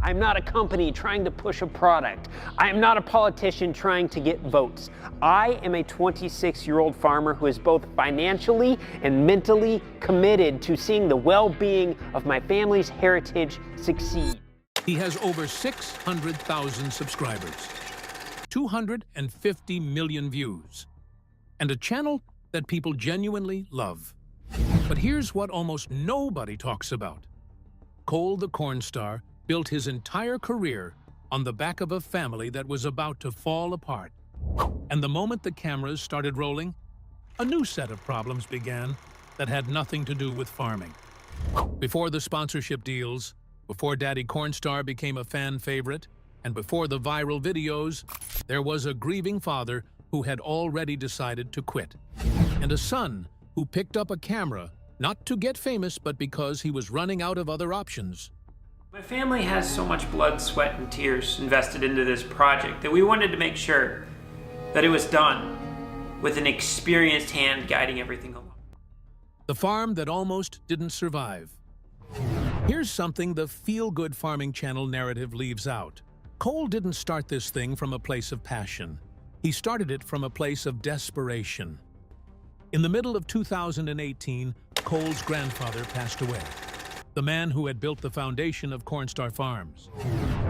I'm not a company trying to push a product. I am not a politician trying to get votes. I am a 26-year-old farmer who is both financially and mentally committed to seeing the well-being of my family's heritage succeed. He has over 600,000 subscribers, 250 million views, and a channel that people genuinely love. But here's what almost nobody talks about. Cole the Cornstar built his entire career on the back of a family that was about to fall apart. And the moment the cameras started rolling, a new set of problems began that had nothing to do with farming. Before the sponsorship deals, before Daddy Cornstar became a fan favorite, and before the viral videos, there was a grieving father who had already decided to quit, and a son who picked up a camera not to get famous, but because he was running out of other options. My family has so much blood, sweat, and tears invested into this project that we wanted to make sure that it was done with an experienced hand guiding everything along. The farm that almost didn't survive. Here's something the feel-good farming channel narrative leaves out. Cole didn't start this thing from a place of passion. He started it from a place of desperation. In the middle of 2018, Cole's grandfather passed away, the man who had built the foundation of Cornstar Farms.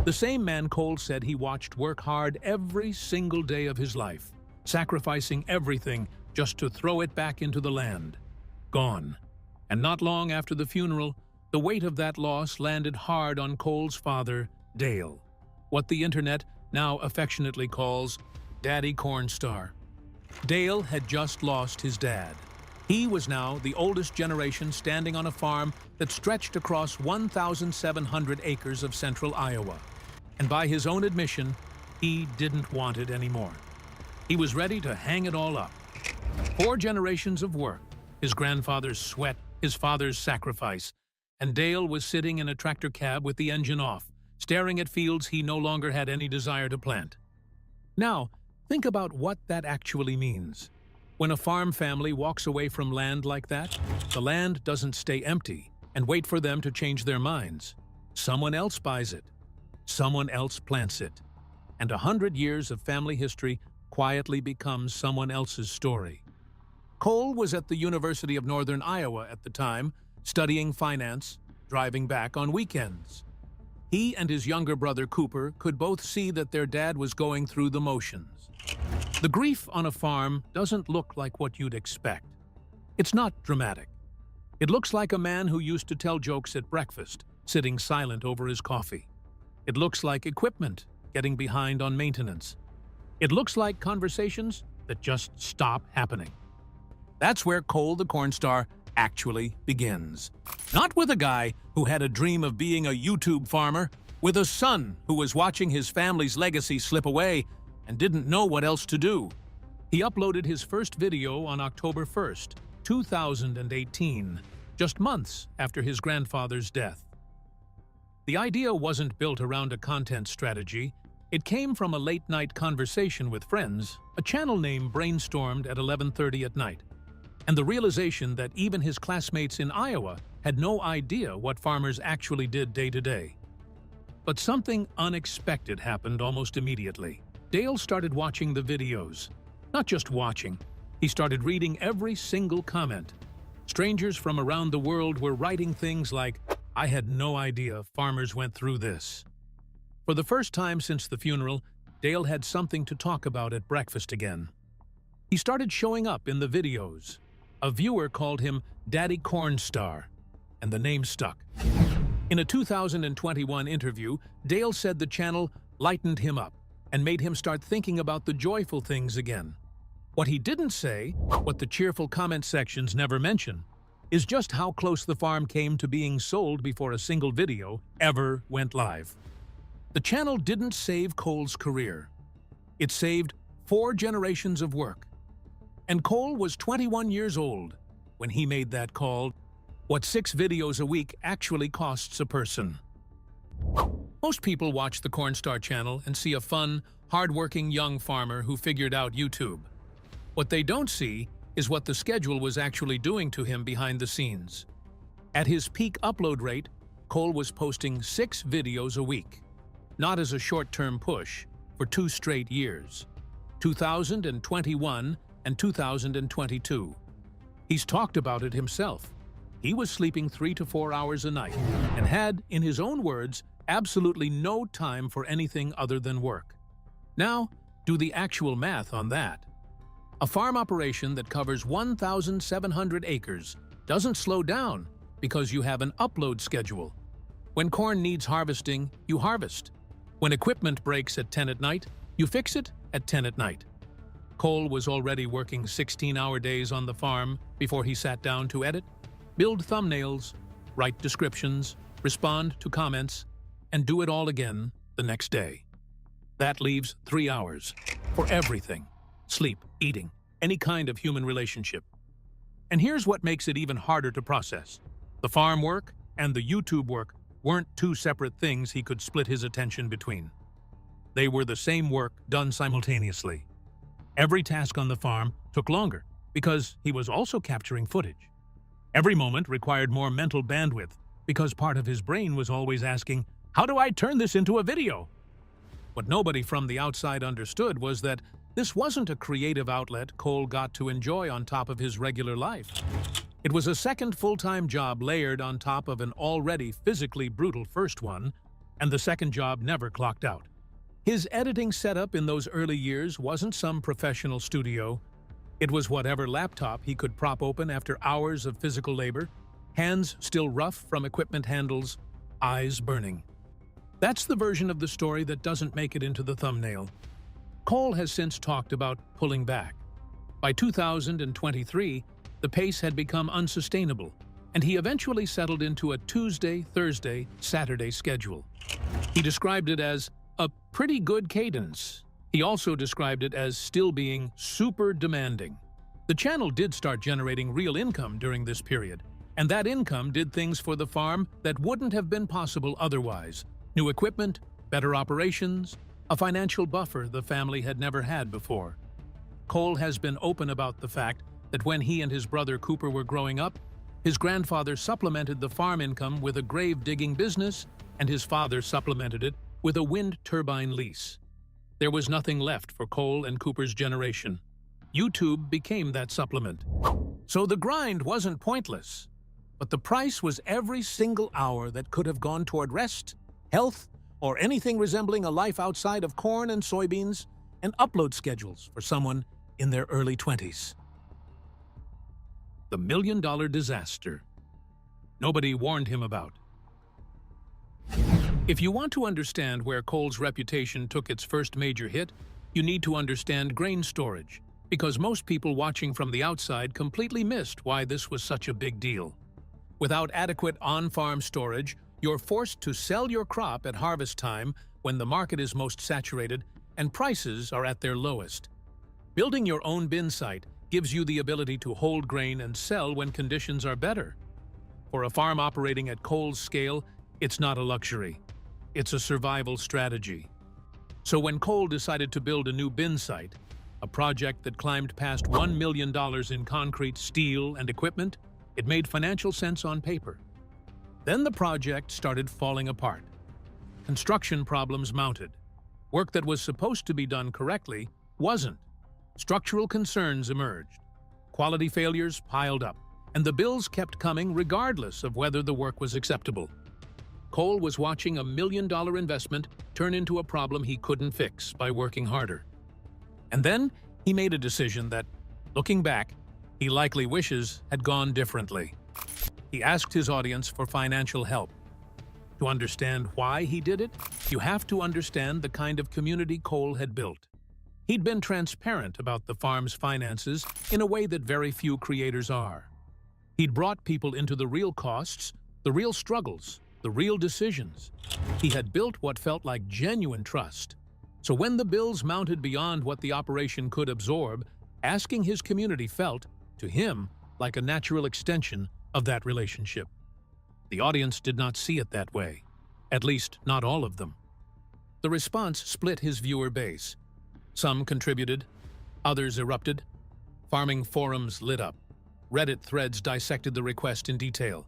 The same man Cole said he watched work hard every single day of his life, sacrificing everything just to throw it back into the land. Gone. And not long after the funeral, the weight of that loss landed hard on Cole's father, Dale, what the internet now affectionately calls Daddy Cornstar. Dale had just lost his dad. He was now the oldest generation standing on a farm that stretched across 1,700 acres of central Iowa. And by his own admission, he didn't want it anymore. He was ready to hang it all up. 4 generations of work, his grandfather's sweat, his father's sacrifice, and Dale was sitting in a tractor cab with the engine off, staring at fields he no longer had any desire to plant. Now, think about what that actually means. When a farm family walks away from land like that, the land doesn't stay empty and wait for them to change their minds. Someone else buys it. Someone else plants it. And 100 years of family history quietly becomes someone else's story. Cole was at the University of Northern Iowa at the time, studying finance, driving back on weekends. He and his younger brother Cooper could both see that their dad was going through the motions. The grief on a farm doesn't look like what you'd expect. It's not dramatic. It looks like a man who used to tell jokes at breakfast, sitting silent over his coffee. It looks like equipment getting behind on maintenance. It looks like conversations that just stop happening. That's where Cole the Cornstar actually begins. Not with a guy who had a dream of being a YouTube farmer, with a son who was watching his family's legacy slip away and didn't know what else to do. He uploaded his first video on October 1st, 2018, just months after his grandfather's death. The idea wasn't built around a content strategy. It came from a late-night conversation with friends, a channel name brainstormed at 11:30 at night, and the realization that even his classmates in Iowa had no idea what farmers actually did day to day. But something unexpected happened almost immediately. Dale started watching the videos. Not just watching, he started reading every single comment. Strangers from around the world were writing things like, "I had no idea farmers went through this." For the first time since the funeral, Dale had something to talk about at breakfast again. He started showing up in the videos. A viewer called him Daddy Cornstar, and the name stuck. In a 2021 interview, Dale said the channel lightened him up and made him start thinking about the joyful things again. What he didn't say, what the cheerful comment sections never mention, is just how close the farm came to being sold before a single video ever went live. The channel didn't save Cole's career. It saved 4 generations of work. And Cole was 21 years old when he made that call, what 6 videos a week actually costs a person. Most people watch the Cornstar channel and see a fun, hard-working young farmer who figured out YouTube. What they don't see is what the schedule was actually doing to him behind the scenes. At his peak upload rate, Cole was posting 6 videos a week. not as a short-term push, for 2 straight years, 2021 and 2022. He's talked about it himself. He was sleeping 3 to 4 hours a night and had, in his own words, absolutely no time for anything other than work. Now, do the actual math on that. A farm operation that covers 1,700 acres doesn't slow down because you have an upload schedule. When corn needs harvesting, you harvest. When equipment breaks at 10 at night, you fix it at 10 at night. Cole was already working 16-hour days on the farm before he sat down to edit, build thumbnails, write descriptions, respond to comments, and do it all again the next day. That leaves 3 hours for everything: sleep, eating, any kind of human relationship. And here's what makes it even harder to process. The farm work and the YouTube work weren't 2 separate things he could split his attention between. They were the same work done simultaneously. Every task on the farm took longer because he was also capturing footage. Every moment required more mental bandwidth because part of his brain was always asking, "How do I turn this into a video?" What nobody from the outside understood was that this wasn't a creative outlet Cole got to enjoy on top of his regular life. It was a second full-time job layered on top of an already physically brutal first one, and the second job never clocked out. His editing setup in those early years wasn't some professional studio. It was whatever laptop he could prop open after hours of physical labor, hands still rough from equipment handles, eyes burning. That's the version of the story that doesn't make it into the thumbnail. Cole has since talked about pulling back. By 2023, the pace had become unsustainable, and he eventually settled into a Tuesday, Thursday, Saturday schedule. He described it as a pretty good cadence. He also described it as still being super demanding. The channel did start generating real income during this period, and that income did things for the farm that wouldn't have been possible otherwise. New equipment, better operations, a financial buffer the family had never had before. Cole has been open about the fact that when he and his brother Cooper were growing up, his grandfather supplemented the farm income with a grave-digging business, and his father supplemented it with a wind turbine lease. There was nothing left for Cole and Cooper's generation. YouTube became that supplement. So the grind wasn't pointless, but the price was every single hour that could have gone toward rest, health, or anything resembling a life outside of corn and soybeans, and upload schedules for someone in their early 20s. The $1 million disaster nobody warned him about. If you want to understand where Cole's reputation took its first major hit, you need to understand grain storage, because most people watching from the outside completely missed why this was such a big deal. Without adequate on-farm storage, you're forced to sell your crop at harvest time when the market is most saturated and prices are at their lowest. Building your own bin site gives you the ability to hold grain and sell when conditions are better. For a farm operating at Cole's scale, it's not a luxury. It's a survival strategy. So when Cole decided to build a new bin site, a project that climbed past $1 million in concrete, steel, and equipment, it made financial sense on paper. Then the project started falling apart. Construction problems mounted. Work that was supposed to be done correctly wasn't. Structural concerns emerged. Quality failures piled up, and the bills kept coming regardless of whether the work was acceptable. Cole was watching $1 million investment turn into a problem he couldn't fix by working harder. And then he made a decision that, looking back, he likely wishes had gone differently. He asked his audience for financial help. To understand why he did it, you have to understand the kind of community Cole had built. He'd been transparent about the farm's finances in a way that very few creators are. He'd brought people into the real costs, the real struggles, the real decisions. He had built what felt like genuine trust. So when the bills mounted beyond what the operation could absorb, asking his community felt, to him, like a natural extension of that relationship. The audience did not see it that way, at least not all of them. The response split his viewer base. Some contributed, others erupted. Farming forums lit up. Reddit threads dissected the request in detail.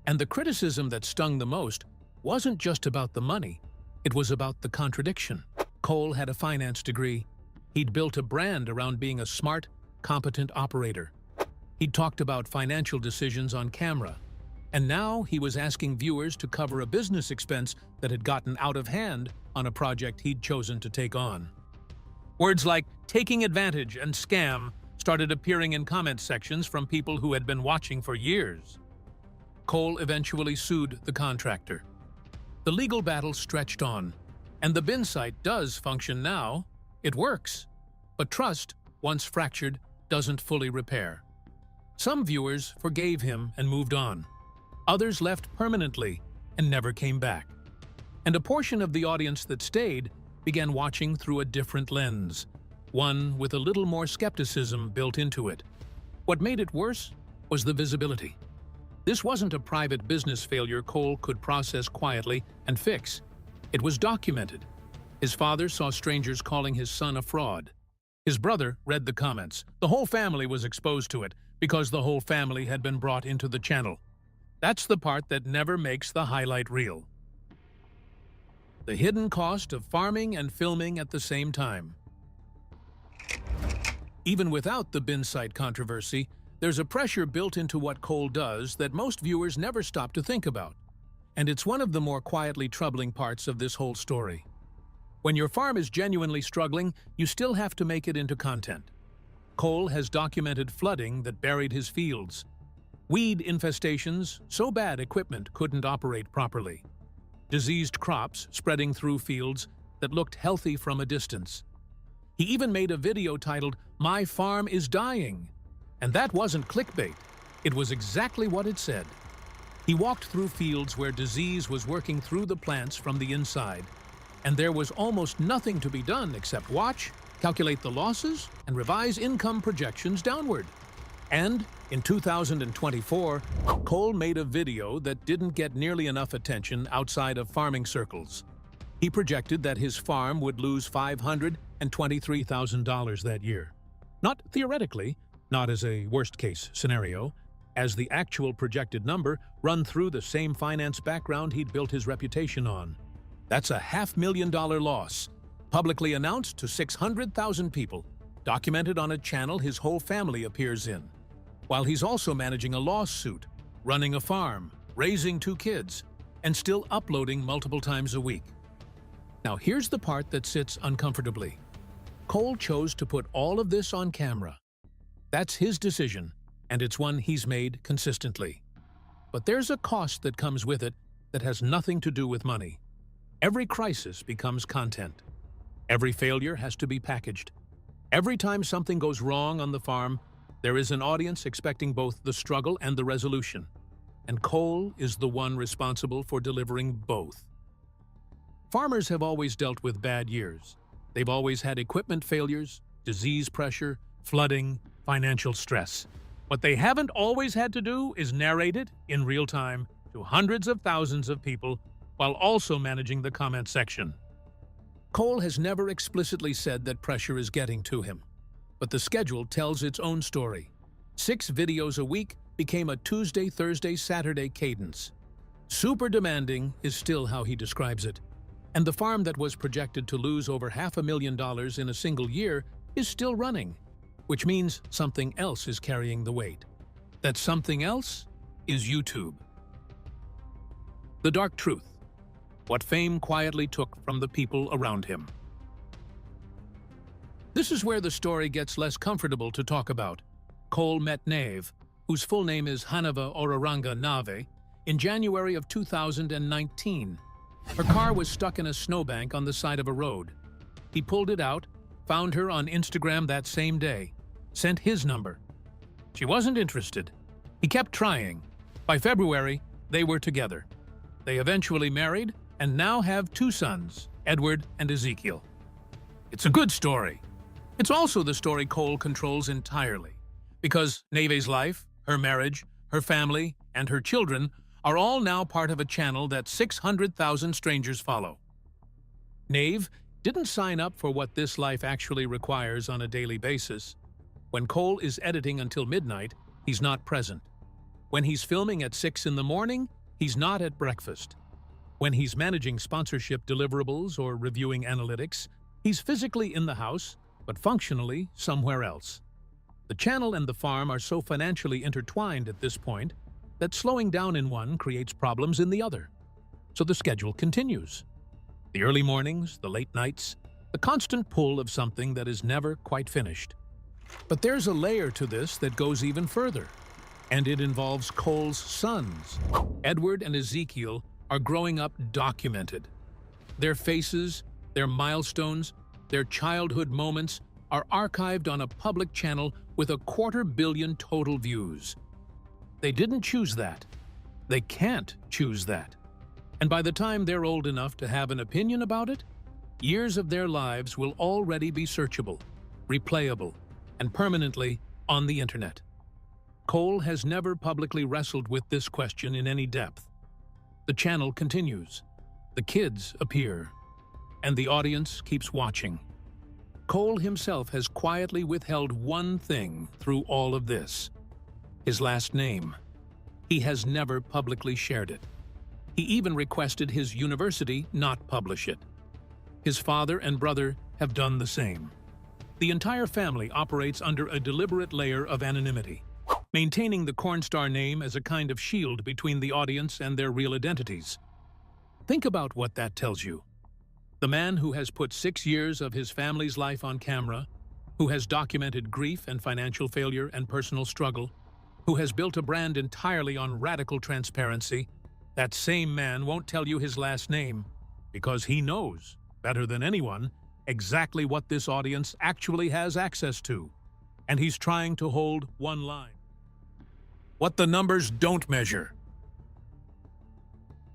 And the criticism that stung the most wasn't just about the money. It was about the contradiction. Cole had a finance degree. He'd built a brand around being a smart, competent operator. He'd talked about financial decisions on camera. And now he was asking viewers to cover a business expense that had gotten out of hand on a project he'd chosen to take on. Words like taking advantage and scam started appearing in comment sections from people who had been watching for years. Cole eventually sued the contractor. The legal battle stretched on, and the bin site does function now. It works. But trust, once fractured, doesn't fully repair. Some viewers forgave him and moved on. Others left permanently and never came back. And a portion of the audience that stayed began watching through a different lens, one with a little more skepticism built into it. What made it worse was the visibility. This wasn't a private business failure Cole could process quietly and fix. It was documented. His father saw strangers calling his son a fraud. His brother read the comments. The whole family was exposed to it because the whole family had been brought into the channel. That's the part that never makes the highlight reel. The hidden cost of farming and filming at the same time. Even without the bin site controversy, there's a pressure built into what Cole does that most viewers never stop to think about. And it's one of the more quietly troubling parts of this whole story. When your farm is genuinely struggling, you still have to make it into content. Cole has documented flooding that buried his fields, weed infestations so bad equipment couldn't operate properly, diseased crops spreading through fields that looked healthy from a distance. He even made a video titled, "My Farm is Dying." And that wasn't clickbait. It was exactly what it said. He walked through fields where disease was working through the plants from the inside, and there was almost nothing to be done except watch, calculate the losses, and revise income projections downward. And in 2024, Cole made a video that didn't get nearly enough attention outside of farming circles. He projected that his farm would lose $523,000 that year. Not theoretically, not as a worst-case scenario, as the actual projected number run through the same finance background he'd built his reputation on. That's a $500,000 loss, publicly announced to 600,000 people, documented on a channel his whole family appears in, while he's also managing a lawsuit, running a farm, raising 2 kids, and still uploading multiple times a week. Now here's the part that sits uncomfortably. Cole chose to put all of this on camera. That's his decision, and it's one he's made consistently. But there's a cost that comes with it that has nothing to do with money. Every crisis becomes content. Every failure has to be packaged. Every time something goes wrong on the farm, there is an audience expecting both the struggle and the resolution. And Cole is the one responsible for delivering both. Farmers have always dealt with bad years. They've always had equipment failures, disease pressure, flooding, financial stress. What they haven't always had to do is narrate it in real time to hundreds of thousands of people while also managing the comment section. Cole has never explicitly said that pressure is getting to him, but the schedule tells its own story. 6 videos a week became a Tuesday, Thursday, Saturday cadence. Super demanding is still how he describes it. And the farm that was projected to lose over $500,000 in a single year is still running, which means something else is carrying the weight. That something else is YouTube. The dark truth. What fame quietly took from the people around him. This is where the story gets less comfortable to talk about. Cole met Nave, whose full name is Hanava Oraranga Nave, in January of 2019. Her car was stuck in a snowbank on the side of a road. He pulled it out, found her on Instagram that same day, sent his number. She wasn't interested. He kept trying. By February, they were together. They eventually married and now have 2 sons, Edward and Ezekiel. It's a good story. It's also the story Cole controls entirely, because Nave's life, her marriage, her family, and her children are all now part of a channel that 600,000 strangers follow. Nave didn't sign up for what this life actually requires on a daily basis. When Cole is editing until midnight, he's not present. When he's filming at 6 in the morning, he's not at breakfast. When he's managing sponsorship deliverables or reviewing analytics, he's physically in the house, but functionally somewhere else. The channel and the farm are so financially intertwined at this point that slowing down in one creates problems in the other. So the schedule continues. The early mornings, the late nights, the constant pull of something that is never quite finished. But there's a layer to this that goes even further, and it involves Cole's sons. Edward and Ezekiel are growing up documented. Their faces, their milestones, their childhood moments are archived on a public channel with 250 million total views. They didn't choose that. They can't choose that. And by the time they're old enough to have an opinion about it, years of their lives will already be searchable, replayable, and permanently on the internet. Cole has never publicly wrestled with this question in any depth. The channel continues, the kids appear, and the audience keeps watching. Cole himself has quietly withheld one thing through all of this: his last name. He has never publicly shared it. He even requested his university not publish it. His father and brother have done the same. The entire family operates under a deliberate layer of anonymity, maintaining the Cornstar name as a kind of shield between the audience and their real identities. Think about what that tells you. The man who has put 6 years of his family's life on camera, who has documented grief and financial failure and personal struggle, who has built a brand entirely on radical transparency, that same man won't tell you his last name because he knows, better than anyone, exactly what this audience actually has access to, and he's trying to hold one line. What the numbers don't measure.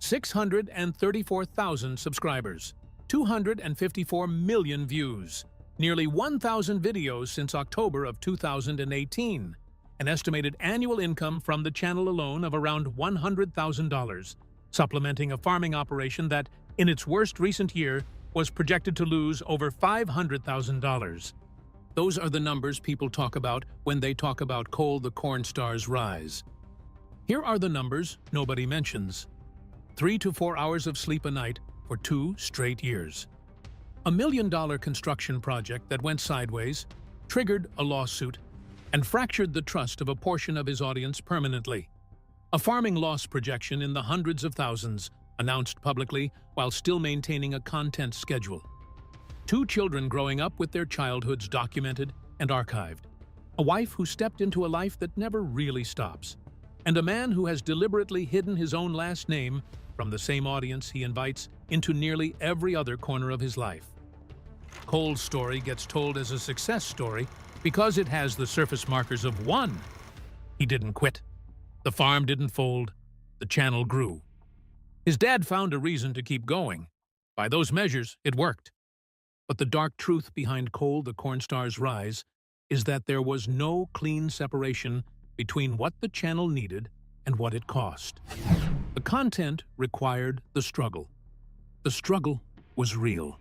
634,000 subscribers, 254 million views, nearly 1,000 videos since October of 2018, an estimated annual income from the channel alone of around $100,000, supplementing a farming operation that, in its worst recent year, was projected to lose over $500,000. Those are the numbers people talk about when they talk about Cole the Cornstar's rise. Here are the numbers nobody mentions. 3 to 4 hours of sleep a night for 2 straight years. A $1 million construction project that went sideways, triggered a lawsuit, and fractured the trust of a portion of his audience permanently. A farming loss projection in the hundreds of thousands, announced publicly while still maintaining a content schedule. 2 children growing up with their childhoods documented and archived. A wife who stepped into a life that never really stops. And a man who has deliberately hidden his own last name from the same audience he invites into nearly every other corner of his life. Cole's story gets told as a success story because it has the surface markers of one. He didn't quit. The farm didn't fold. The channel grew. His dad found a reason to keep going. By those measures, it worked. But the dark truth behind Cole the Cornstar's rise is that there was no clean separation between what the channel needed and what it cost. The content required the struggle. The struggle was real.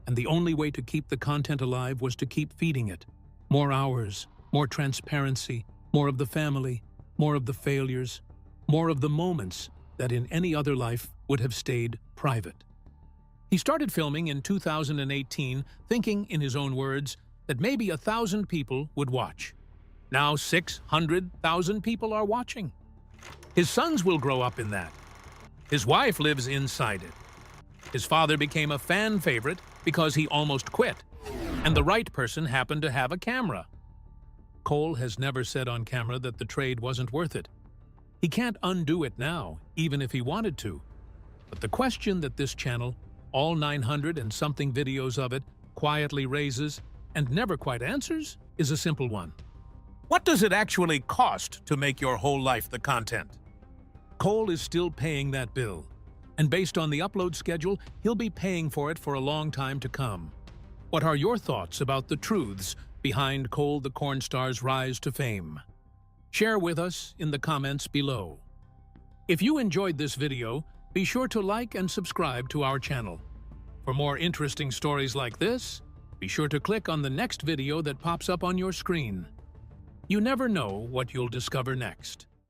And the only way to keep the content alive was to keep feeding it. More hours, more transparency, more of the family, more of the failures, more of the moments that in any other life would have stayed private. He started filming in 2018, thinking, in his own words, that maybe 1,000 people would watch. Now 600,000 people are watching. His sons will grow up in that. His wife lives inside it. His father became a fan favorite because he almost quit, and the right person happened to have a camera. Cole has never said on camera that the trade wasn't worth it. He can't undo it now, even if he wanted to. But the question that this channel, all 900 and something videos of it, quietly raises and never quite answers is a simple one. What does it actually cost to make your whole life the content? Cole is still paying that bill, and based on the upload schedule, he'll be paying for it for a long time to come. What are your thoughts about the truths behind Cole the Cornstar's rise to fame? Share with us in the comments below. If you enjoyed this video, be sure to like and subscribe to our channel. For more interesting stories like this, be sure to click on the next video that pops up on your screen. You never know what you'll discover next.